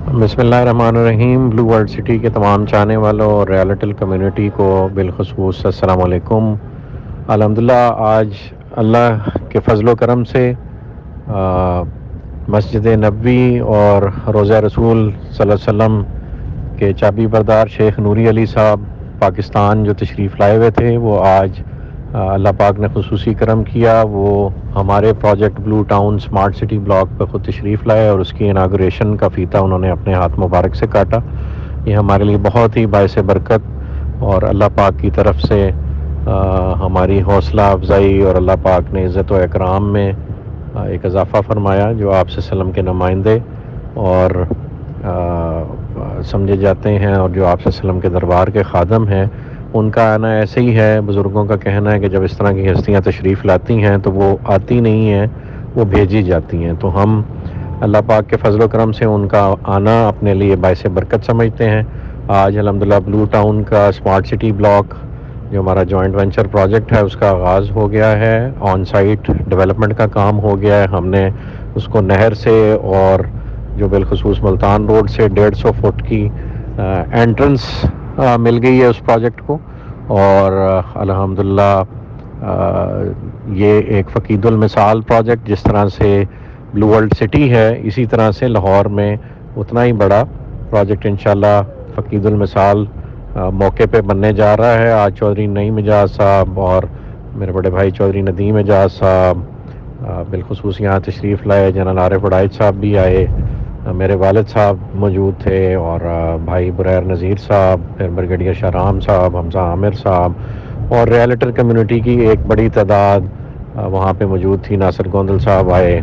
بسم اللہ الرحمن الرحیم. بلو ورلڈ سٹی کے تمام چاہنے والوں اور ریالٹل کمیونٹی کو بالخصوص السلام علیکم. الحمدللہ آج اللہ کے فضل و کرم سے مسجد نبوی اور روضہ رسول صلی اللہ علیہ وسلم کے چابی بردار شیخ نوری علی صاحب پاکستان جو تشریف لائے ہوئے تھے، وہ آج اللہ پاک نے خصوصی کرم کیا. وہ ہمارے پروجیکٹ بلو ٹاؤن سمارٹ سٹی بلاک پہ خود تشریف لائے اور اس کی اناگوریشن کا فیتہ انہوں نے اپنے ہاتھ مبارک سے کاٹا. یہ ہمارے لیے بہت ہی باعث برکت اور اللہ پاک کی طرف سے ہماری حوصلہ افزائی، اور اللہ پاک نے عزت و اکرام میں ایک اضافہ فرمایا. جو آپ صلی اللہ علیہ وسلم کے نمائندے اور سمجھے جاتے ہیں اور جو آپ صلی اللہ علیہ وسلم کے دربار کے خادم ہیں، ان کا آنا ایسے ہی ہے. بزرگوں کا کہنا ہے کہ جب اس طرح کی ہستیاں تشریف لاتی ہیں تو وہ آتی نہیں ہیں، وہ بھیجی جاتی ہیں. تو ہم اللہ پاک کے فضل و کرم سے ان کا آنا اپنے لیے باعث برکت سمجھتے ہیں. آج الحمدللہ بلو ٹاؤن کا سمارٹ سٹی بلاک جو ہمارا جوائنٹ وینچر پروجیکٹ ہے، اس کا آغاز ہو گیا ہے. آن سائٹ ڈیولپمنٹ کا کام ہو گیا ہے. ہم نے اس کو نہر سے اور جو بالخصوص ملتان روڈ سے 150 فٹ کی انٹرنس مل گئی ہے اس پروجیکٹ کو. اور الحمدللہ یہ ایک فقید المثال پروجیکٹ، جس طرح سے بلو ورلڈ سٹی ہے اسی طرح سے لاہور میں اتنا ہی بڑا پروجیکٹ انشاءاللہ فقید المثال موقع پہ بننے جا رہا ہے. آج چودھری نعیم اعجاز صاحب اور میرے بڑے بھائی چودھری ندیم اعجاز صاحب بالخصوص یہاں تشریف لائے. جنرل عارف وڈائچ صاحب بھی آئے، میرے والد صاحب موجود تھے، اور بھائی بریر نذیر صاحب، پھر بریگیڈیئر شاہرام صاحب، حمزہ عامر صاحب، اور ریالٹر کمیونٹی کی ایک بڑی تعداد وہاں پہ موجود تھی. ناصر گوندل صاحب آئے.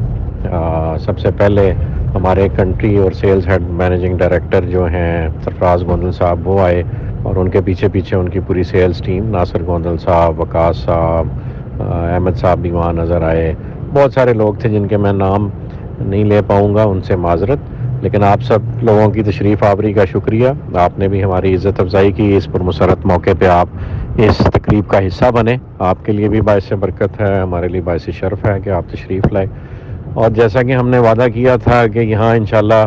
سب سے پہلے ہمارے کنٹری اور سیلز ہیڈ مینیجنگ ڈائریکٹر جو ہیں سرفراز گوندل صاحب، وہ آئے، اور ان کے پیچھے پیچھے ان کی پوری سیلز ٹیم، ناصر گوندل صاحب، وقاص صاحب، احمد صاحب بھی وہاں نظر آئے. بہت سارے لوگ تھے جن کے میں نام نہیں لے پاؤں گا، ان سے معذرت. لیکن آپ سب لوگوں کی تشریف آوری کا شکریہ. آپ نے بھی ہماری عزت افزائی کی. اس پرمسرت موقع پہ آپ اس تقریب کا حصہ بنے. آپ کے لیے بھی باعث برکت ہے، ہمارے لیے باعث شرف ہے کہ آپ تشریف لائے. اور جیسا کہ ہم نے وعدہ کیا تھا کہ یہاں انشاءاللہ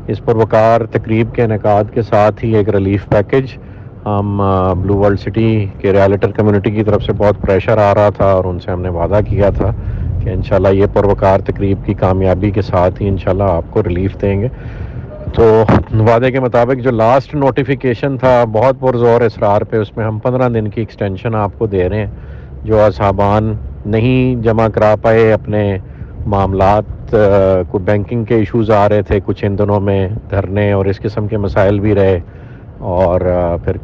اس پروقار تقریب کے انعقاد کے ساتھ ہی ایک ریلیف پیکج ہم بلو ورلڈ سٹی کے ریالٹر کمیونٹی کی طرف سے بہت پریشر آ رہا تھا، اور ان سے ہم نے وعدہ کیا تھا کہ انشاءاللہ یہ پروقار تقریب کی کامیابی کے ساتھ ہی انشاءاللہ آپ کو ریلیف دیں گے. تو وعدے کے مطابق جو لاسٹ نوٹیفیکیشن تھا بہت پرزور اصرار پہ، اس میں ہم 15 دن کی ایکسٹینشن آپ کو دے رہے ہیں. جو اصحابان نہیں جمع کرا پائے اپنے معاملات، کو بینکنگ کے ایشوز آ رہے تھے کچھ ان دنوں میں، دھرنے اور اس قسم کے مسائل بھی رہے، اور پھر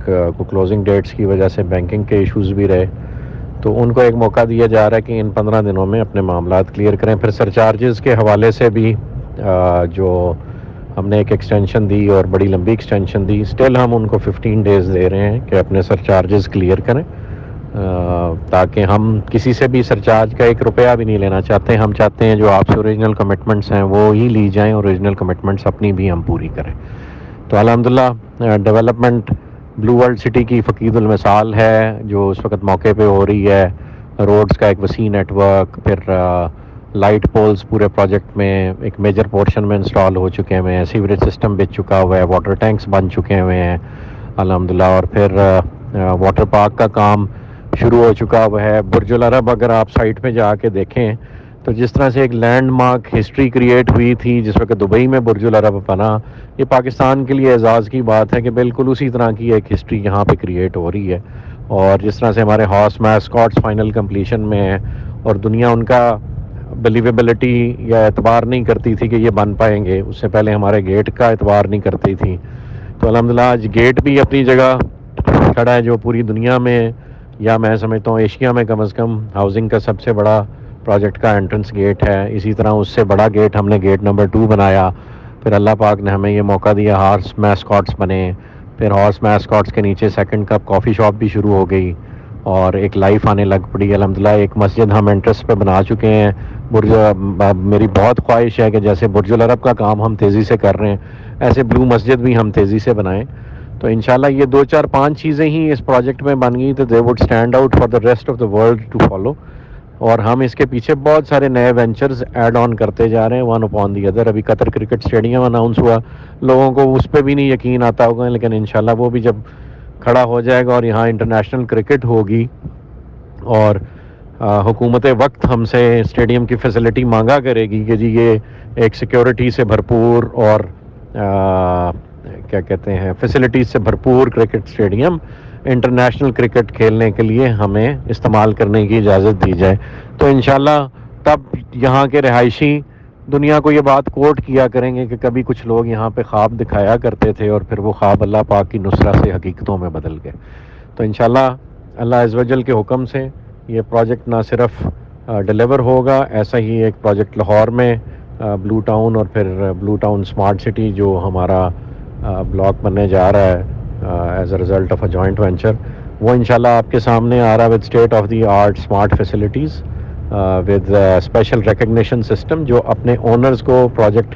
کلوزنگ ڈیٹس کی وجہ سے بینکنگ کے ایشوز بھی رہے، تو ان کو ایک موقع دیا جا رہا ہے کہ ان 15 دنوں میں اپنے معاملات کلیئر کریں. پھر سرچارجز کے حوالے سے بھی جو ہم نے ایک ایکسٹینشن دی اور بڑی لمبی ایکسٹینشن دی، اسٹل ہم ان کو 15 ڈیز دے رہے ہیں کہ اپنے سرچارجز کلیئر کریں، تاکہ ہم کسی سے بھی سرچارج کا 1 روپیہ بھی نہیں لینا چاہتے. ہم چاہتے ہیں جو آپ سے اوریجنل کمٹمنٹس ہیں وہ ہی لی جائیں، اوریجنل کمٹمنٹس اپنی بھی ہم پوری کریں. تو الحمدللہ ڈیولپمنٹ بلو ورلڈ سٹی کی فقید المثال ہے جو اس وقت موقع پہ ہو رہی ہے. روڈز کا ایک وسیع نیٹ ورک، پھر لائٹ پولز پورے پروجیکٹ میں ایک میجر پورشن میں انسٹال ہو چکے ہیں، سیوریج سسٹم بچ چکا ہوا ہے، واٹر ٹینکس بن چکے ہوئے ہیں الحمدللہ، اور پھر واٹر پارک کا کام شروع ہو چکا ہوا ہے. برج العرب اگر آپ سائٹ پہ جا کے دیکھیں تو جس طرح سے ایک لینڈ مارک ہسٹری کریٹ ہوئی تھی جس وقت دبئی میں برج العرب بنا، یہ پاکستان کے لیے اعزاز کی بات ہے کہ بالکل اسی طرح کی ایک ہسٹری یہاں پہ کریٹ ہو رہی ہے. اور جس طرح سے ہمارے ہارس میسکاٹس فائنل کمپلیشن میں ہیں، اور دنیا ان کا بلیویبلٹی یا اعتبار نہیں کرتی تھی کہ یہ بن پائیں گے، اس سے پہلے ہمارے گیٹ کا اعتبار نہیں کرتی تھی، تو الحمدللہ آج گیٹ بھی اپنی جگہ کھڑا ہے، جو پوری دنیا میں یا میں سمجھتا ہوں ایشیا میں کم از کم ہاؤسنگ کا سب سے بڑا پروجیکٹ کا انٹرنس گیٹ ہے. اسی طرح اس سے بڑا گیٹ ہم نے گیٹ نمبر 2 بنایا. پھر اللہ پاک نے ہمیں یہ موقع دیا، ہارس میسکاٹس بنے. پھر ہارس میسکاٹس کے نیچے سیکنڈ کپ کافی شاپ بھی شروع ہو گئی اور ایک لائف آنے لگ پڑی. الحمدللہ ایک مسجد ہم انٹرسٹ پہ بنا چکے ہیں. میری بہت خواہش ہے کہ جیسے برج العرب کا کام ہم تیزی سے کر رہے ہیں، ایسے بلو مسجد بھی ہم تیزی سے بنائیں. تو انشاءاللہ یہ 2 4 5 چیزیں ہی اس پروجیکٹ میں بن گئی تو they would stand out for the rest of the world to follow. اور ہم اس کے پیچھے بہت سارے نئے وینچرز ایڈ آن کرتے جا رہے ہیں ون اپون دی ادر. ابھی قطر کرکٹ اسٹیڈیم اناؤنس ہوا, لوگوں کو اس پہ بھی نہیں یقین آتا ہوگا, لیکن انشاءاللہ وہ بھی جب کھڑا ہو جائے گا اور یہاں انٹرنیشنل کرکٹ ہوگی اور حکومت وقت ہم سے اسٹیڈیم کی فیسلٹی مانگا کرے گی کہ جی یہ ایک سیکیورٹی سے بھرپور اور کیا کہتے ہیں فیسلٹیز سے بھرپور کرکٹ اسٹیڈیم انٹرنیشنل کرکٹ کھیلنے کے لیے ہمیں استعمال کرنے کی اجازت دی جائے, تو انشاءاللہ تب یہاں کے رہائشی دنیا کو یہ بات کوٹ کیا کریں گے کہ کبھی کچھ لوگ یہاں پہ خواب دکھایا کرتے تھے اور پھر وہ خواب اللہ پاک کی نصرت سے حقیقتوں میں بدل گئے. تو انشاءاللہ اللہ عز و جل کے حکم سے یہ پروجیکٹ نہ صرف ڈیلیور ہوگا, ایسا ہی ایک پروجیکٹ لاہور میں بلو ٹاؤن اور پھر بلو ٹاؤن اسمارٹ سٹی جو ہمارا بلاک بننے جا رہا ہے as a result of a joint venture, وہ انشاءاللہ آپ کے سامنے آ رہا ہے with state of the art smart facilities with special recognition system جو اپنے اونرز کو, پروجیکٹ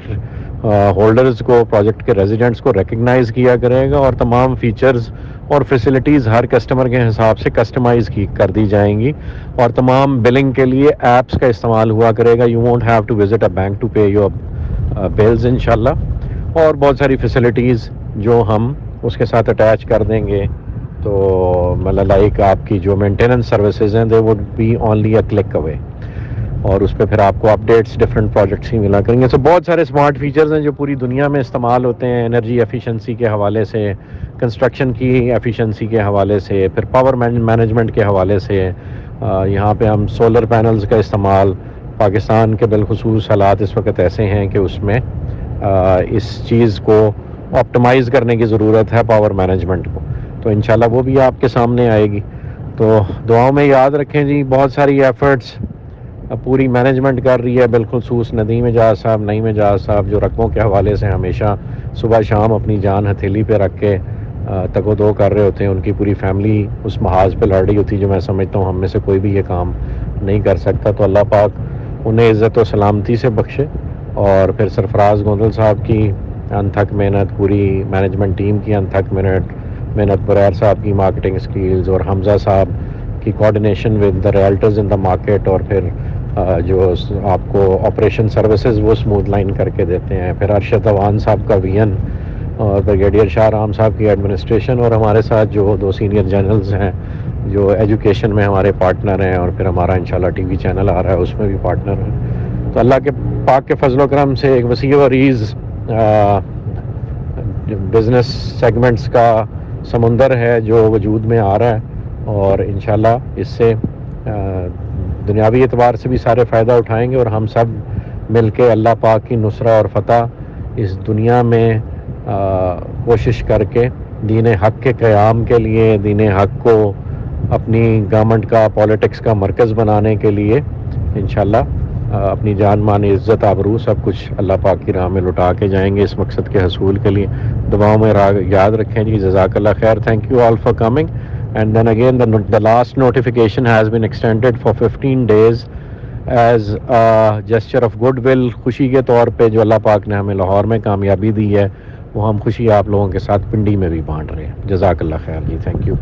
ہولڈرز کو, پروجیکٹ کے ریزیڈنٹس کو ریکگنائز کیا کرے گا اور تمام فیچرز اور فیسلٹیز ہر کسٹمر کے حساب سے کسٹمائز کر دی جائیں گی, اور تمام بلنگ کے لیے ایپس کا استعمال ہوا کرے گا. You won't have to visit a bank to pay your bills انشاءاللہ, اور بہت ساری فیسلٹیز جو ہم اس کے ساتھ اٹیچ کر دیں گے. تو مطلب لائک آپ کی جو مینٹیننس سروسز ہیں they would be only a click away, اور اس پہ پھر آپ کو اپڈیٹس ڈفرینٹ پروجیکٹس ہی ملا کریں گے. سو بہت سارے اسمارٹ فیچرز ہیں جو پوری دنیا میں استعمال ہوتے ہیں انرجی ایفیشنسی کے حوالے سے, کنسٹرکشن کی ایفیشنسی کے حوالے سے, پھر پاور مینجمنٹ کے حوالے سے. یہاں پہ ہم سولر پینلز کا استعمال, پاکستان کے بالخصوص حالات اس وقت ایسے ہیں کہ اس میں اس چیز کو آپٹمائز کرنے کی ضرورت ہے پاور مینجمنٹ کو, تو انشاءاللہ وہ بھی آپ کے سامنے آئے گی. تو دعاؤں میں یاد رکھیں جی, بہت ساری ایفرٹس پوری مینجمنٹ کر رہی ہے, بالخصوص ندیم اعجاز صاحب, نعیم اعجاز صاحب جو رقبوں کے حوالے سے ہمیشہ صبح شام اپنی جان ہتھیلی پہ رکھ کے تگ و دو کر رہے ہوتے ہیں. ان کی پوری فیملی اس محاذ پہ لڑ رہی ہوتی جو میں سمجھتا ہوں ہم میں سے کوئی بھی یہ کام نہیں کر سکتا. تو اللہ پاک انہیں عزت و سلامتی سے بخشے, اور پھر سرفراز گوندل صاحب کی انتھک محنت, پوری مینجمنٹ ٹیم کی انتھک محنت, بریر صاحب کی مارکیٹنگ سکیلز, اور حمزہ صاحب کی coordination with the realtors in the market, اور پھر جو آپ کو آپریشن سروسز وہ اسموتھ لائن کر کے دیتے ہیں. پھر ارشد اوان صاحب کا وی این, اور بریگیڈیئر شاہ رام صاحب کی ایڈمنسٹریشن, اور ہمارے ساتھ جو 2 سینئر جنرلز ہیں جو ایجوکیشن میں ہمارے پارٹنر ہیں, اور پھر ہمارا انشاءاللہ ٹی وی چینل آ رہا ہے اس میں بھی پارٹنر ہیں. تو اللہ کے پاک کے فضل و کرم سے ایک وسیع و عریض بزنس سیگمنٹس کا سمندر ہے جو وجود میں آ رہا ہے, اور انشاءاللہ اس سے دنیاوی اعتبار سے بھی سارے فائدہ اٹھائیں گے, اور ہم سب مل کے اللہ پاک کی نصرت اور فتح اس دنیا میں کوشش کر کے دین حق کے قیام کے لیے, دین حق کو اپنی گورنمنٹ کا, پولیٹکس کا مرکز بنانے کے لیے انشاءاللہ اپنی جان مان عزت آبرو سب کچھ اللہ پاک کی راہ میں لٹا کے جائیں گے اس مقصد کے حصول کے لیے. دعاؤں میں یاد رکھیں جی. جزاک اللہ خیر. Thank you all for coming. And then again the last notification has been extended for 15 days as a gesture of goodwill, خوشی کے طور پہ جو اللہ پاک نے ہمیں لاہور میں کامیابی دی ہے وہ ہم خوشی آپ لوگوں کے ساتھ پنڈی میں بھی بانٹ رہے ہیں. جزاک اللہ خیر جی. Thank you.